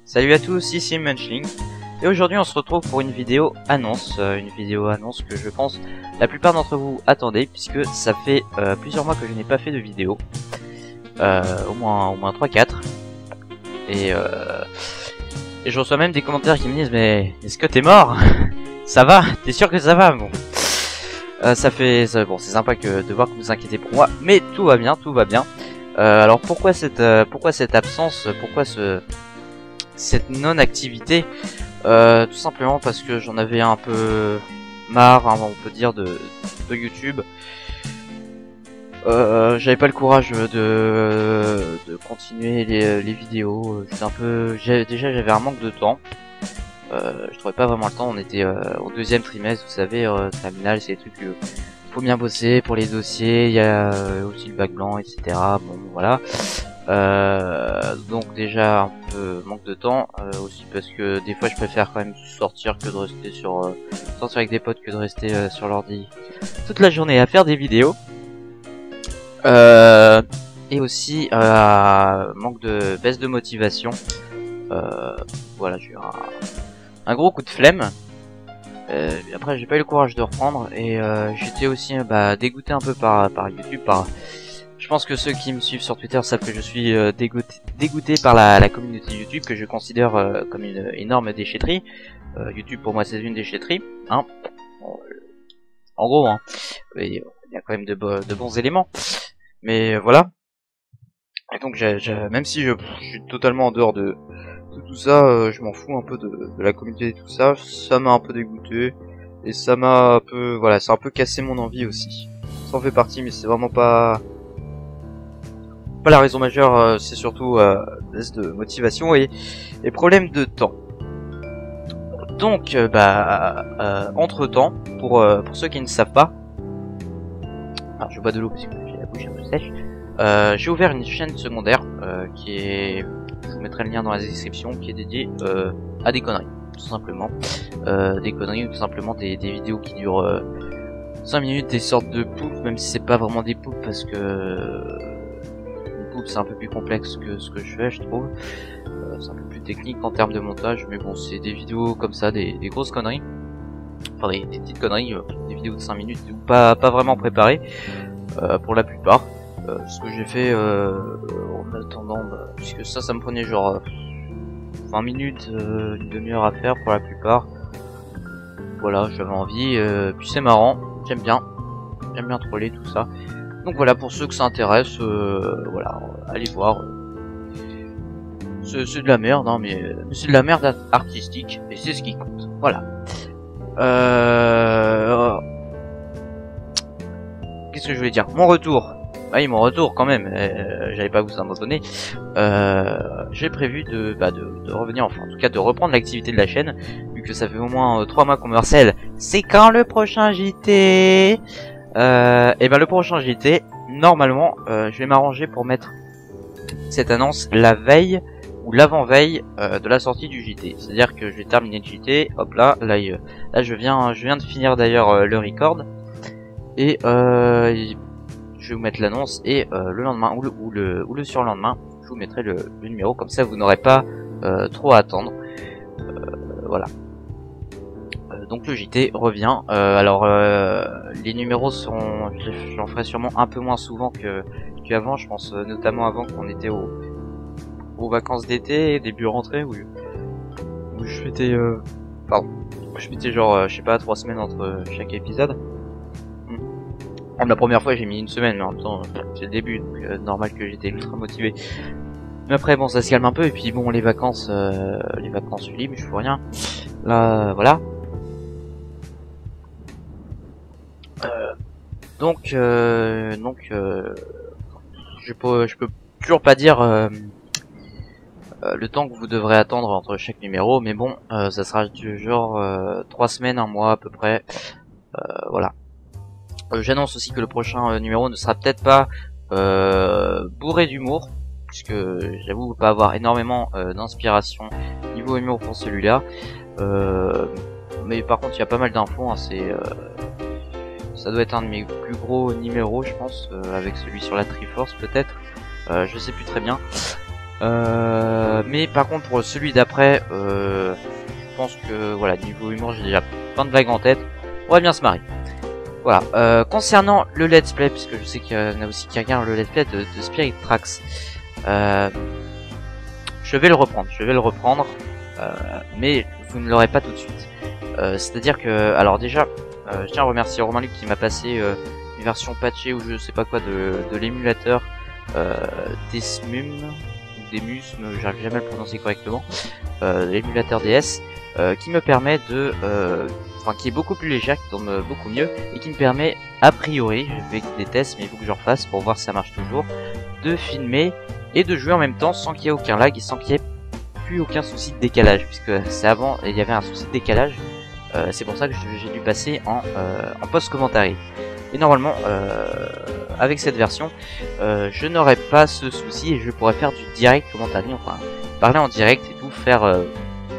Salut à tous, ici Munchling, et aujourd'hui on se retrouve pour une vidéo annonce, que je pense la plupart d'entre vous attendaient, puisque ça fait plusieurs mois que je n'ai pas fait de vidéo, au moins 3-4, et je reçois même des commentaires qui me disent mais est-ce que t'es mort? Ça va? T'es sûr que ça va? Bon, bon, c'est sympa de voir que vous inquiétez pour moi, mais tout va bien, alors pourquoi cette absence, pourquoi cette non-activité? Tout simplement parce que j'en avais un peu marre, hein, on peut dire, de YouTube. J'avais pas le courage de continuer les vidéos. J'avais un manque de temps. Je trouvais pas vraiment le temps. On était au deuxième trimestre, vous savez, terminal, c'est des trucs que faut bien bosser pour les dossiers. Il y a aussi le bac blanc, etc. Bon, voilà. Donc déjà un peu manque de temps, aussi parce que des fois je préfère quand même sortir que de rester sortir avec des potes que de rester sur l'ordi toute la journée à faire des vidéos. Et aussi manque de baisse de motivation. Voilà, j'ai eu un gros coup de flemme. Après j'ai pas eu le courage de reprendre, et j'étais aussi dégoûté un peu par YouTube. Je pense que ceux qui me suivent sur Twitter savent que je suis dégoûté par la communauté YouTube, que je considère comme une énorme déchetterie. YouTube pour moi c'est une déchetterie, hein. En gros, hein. Il y a quand même de bons éléments, mais voilà. Et donc même si je suis totalement en dehors de tout ça, je m'en fous un peu de la communauté et tout ça. Ça m'a un peu dégoûté, et ça m'a un peu, voilà, c'est un peu cassé mon envie aussi. Ça en fait partie, mais c'est vraiment pas la raison majeure. C'est surtout baisse de motivation et problème de temps. Donc entre temps, pour ceux qui ne savent pas, alors je bois de l'eau parce que j'ai la bouche un peu sèche. J'ai ouvert une chaîne secondaire qui est, je vous mettrai le lien dans la description, qui est dédiée à des conneries, tout simplement. Des conneries, ou tout simplement des vidéos qui durent 5 minutes, des sortes de poufs, même si c'est pas vraiment des poufs, parce que c'est un peu plus complexe que ce que je fais, je trouve. C'est un peu plus technique en termes de montage, mais bon, c'est des vidéos comme ça, des grosses conneries, enfin des petites conneries, des vidéos de 5 minutes ou pas vraiment préparées pour la plupart. Ce que j'ai fait en attendant, puisque ça me prenait genre 20 minutes, une demi-heure à faire pour la plupart. Voilà, j'avais envie, puis c'est marrant, j'aime bien troller tout ça. Donc voilà, pour ceux que ça intéresse, voilà, allez voir. C'est de la merde, hein, mais c'est de la merde artistique, et c'est ce qui compte. Voilà. Qu'est-ce que je voulais dire? Mon retour. Oui, mon retour quand même. J'avais pas vous abandonner. J'ai prévu de revenir, enfin en tout cas de reprendre l'activité de la chaîne, vu que ça fait au moins 3 mois qu'on me harcèle. C'est quand le prochain JT? Et le prochain JT, normalement, je vais m'arranger pour mettre cette annonce la veille ou l'avant-veille de la sortie du JT. C'est-à-dire que je vais terminer le JT, hop là, je viens de finir d'ailleurs le record, et je vais vous mettre l'annonce, et le lendemain ou le surlendemain, je vous mettrai le numéro, comme ça vous n'aurez pas trop à attendre. Voilà. Donc le JT revient. Alors les numéros seront, j'en ferai sûrement un peu moins souvent qu'avant. Je pense notamment avant qu'on était aux vacances d'été, début rentrée, où je fêtais genre je sais pas 3 semaines entre chaque épisode. La première fois j'ai mis une semaine, mais en même temps c'est le début, donc normal que j'étais ultra motivé. Mais après bon, ça se calme un peu, et puis bon, les vacances libres, je fais rien. Là voilà. Donc je peux toujours pas dire le temps que vous devrez attendre entre chaque numéro, mais bon, ça sera du genre 3 semaines, 1 mois à peu près. Voilà. J'annonce aussi que le prochain numéro ne sera peut-être pas bourré d'humour, puisque j'avoue pas avoir énormément d'inspiration niveau humour pour celui-là. Mais par contre il y a pas mal d'infos, hein, ça doit être un de mes plus gros numéros, je pense, avec celui sur la Triforce peut-être. Je sais plus très bien. Mais par contre pour celui d'après, je pense que voilà, niveau humour j'ai déjà plein de vagues en tête, on va bien se marrer. Voilà, concernant le let's play, puisque je sais qu'il y en a aussi qui regardent le let's play de Spirit Tracks, je vais le reprendre, mais vous ne l'aurez pas tout de suite. C'est-à-dire que, alors déjà, je tiens à remercier Romain Luc qui m'a passé une version patchée ou je sais pas quoi de l'émulateur Desmum, Demus, j'arrive jamais à le prononcer correctement, l'émulateur DS, qui me permet de, enfin qui est beaucoup plus léger, qui tourne beaucoup mieux et qui me permet, a priori, je fais des tests mais il faut que je refasse pour voir si ça marche toujours, de filmer et de jouer en même temps sans qu'il y ait aucun lag et sans qu'il y ait plus aucun souci de décalage, puisque c'est avant il y avait un souci de décalage. C'est pour ça que j'ai dû passer en post-commentary. Et normalement, avec cette version, je n'aurai pas ce souci et je pourrais faire du direct commentary, enfin parler en direct et tout, faire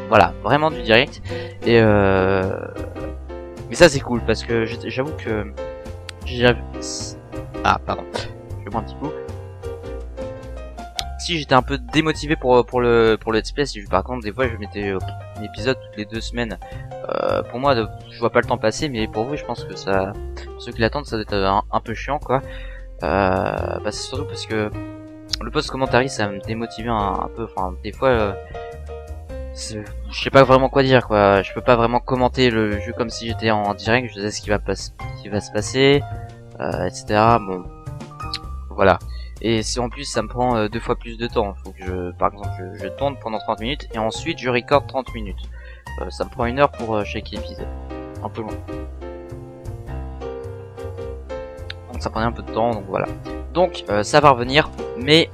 voilà, vraiment du direct. Et mais ça c'est cool parce que j'avoue que pardon, je bois un petit coup. Si j'étais un peu démotivé pour le let's play, si par contre des fois je mettais un épisode toutes les 2 semaines, pour moi je vois pas le temps passer, mais pour vous je pense que ça, ceux qui l'attendent, ça doit être un peu chiant quoi. Bah c'est surtout parce que le post-commentary ça me démotivait un peu, enfin des fois je sais pas vraiment quoi dire quoi, je peux pas vraiment commenter le jeu comme si j'étais en direct, je sais ce qui va se passer, etc. Bon, voilà. Et si en plus ça me prend 2 fois plus de temps, faut que par exemple je tourne pendant 30 minutes et ensuite je recorde 30 minutes. Ça me prend 1 heure pour chaque épisode, un peu long. Donc ça prenait un peu de temps, donc voilà. Donc ça va revenir, mais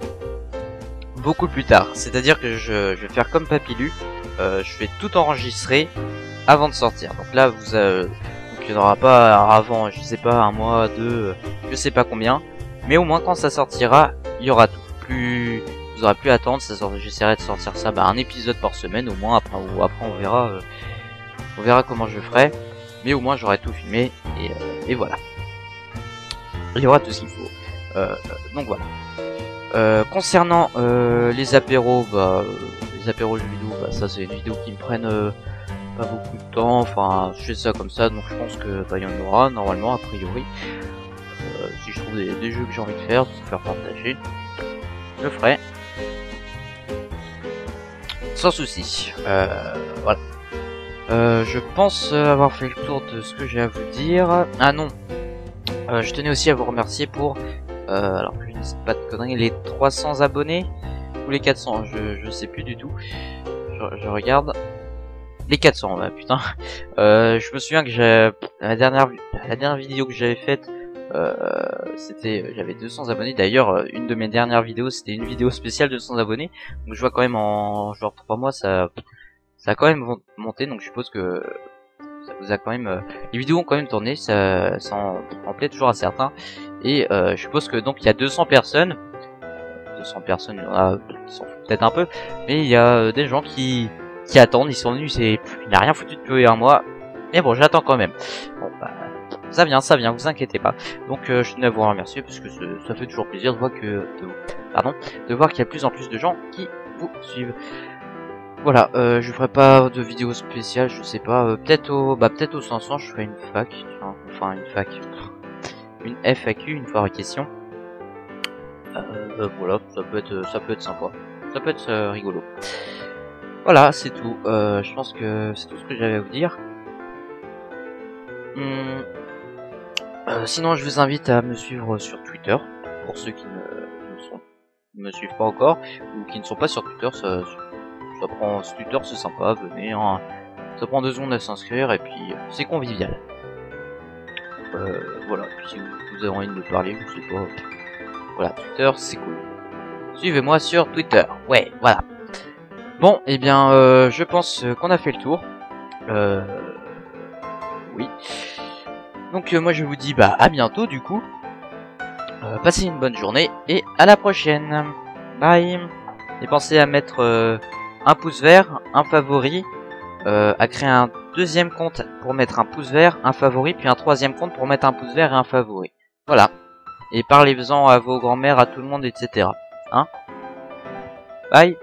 beaucoup plus tard. C'est-à-dire que je vais faire comme Papillu, je vais tout enregistrer avant de sortir. Donc là donc il n'y en aura pas avant, je sais pas, 1 mois, 2, je sais pas combien. Mais au moins quand ça sortira, il y aura tout. Vous aurez plus à attendre, j'essaierai de sortir ça un épisode par semaine au moins, après on verra comment je ferai. Mais au moins j'aurai tout filmé et voilà. Il y aura tout ce qu'il faut. Donc voilà. Concernant les apéros, les apéros jeux vidéo, ça c'est une vidéo qui me prenne pas beaucoup de temps, enfin je fais ça comme ça, donc je pense que il y en aura normalement a priori. Si je trouve des jeux que j'ai envie de faire partager, je le ferai sans souci. Voilà. Je pense avoir fait le tour de ce que j'ai à vous dire. Ah non, je tenais aussi à vous remercier pour alors que je ne sais pas de conneries, les 300 abonnés ou les 400, je sais plus du tout. Je regarde les 400, putain. Je me souviens que la dernière vidéo que j'avais faite, j'avais 200 abonnés. D'ailleurs, une de mes dernières vidéos, c'était une vidéo spéciale de 200 abonnés. Donc je vois quand même en genre 3 mois, ça a quand même monté. Donc je suppose que ça vous a quand même, les vidéos ont quand même tourné, ça en plaît toujours à certains. Et je suppose que donc il y a 200 personnes, il y en a qui s'en foutent peut-être un peu, mais il y a des gens qui attendent, ils sont venus, il n'a rien foutu depuis 1 mois. Mais bon, j'attends quand même. Bon, ça vient, vous inquiétez pas. Donc je tenais à vous remercier parce que ça fait toujours plaisir de voir de voir qu'il y a de plus en plus de gens qui vous suivent. Voilà, je ferai pas de vidéo spéciale, je sais pas, peut-être au 500 je ferai une fac, enfin une FAQ, une fois à question. Voilà, ça peut être sympa, ça peut être rigolo. Voilà, c'est tout. Je pense que c'est tout ce que j'avais à vous dire. Sinon, je vous invite à me suivre sur Twitter, pour ceux qui ne me suivent pas encore, ou qui ne sont pas sur Twitter, Twitter c'est sympa, venez, hein, ça prend 2 secondes à s'inscrire, et puis c'est convivial. Voilà, puis si vous avez envie de me parler, je sais pas, voilà, Twitter c'est cool. Suivez-moi sur Twitter, ouais, voilà. Bon, et bien, je pense qu'on a fait le tour. Oui. Donc moi je vous dis à bientôt du coup. Passez une bonne journée et à la prochaine. Bye. Et pensez à mettre un pouce vert, un favori, à créer un 2e compte pour mettre un pouce vert, un favori, puis un 3e compte pour mettre un pouce vert et un favori. Voilà. Et parlez-en à vos grands-mères, à tout le monde, etc. Hein? Bye. Aïe.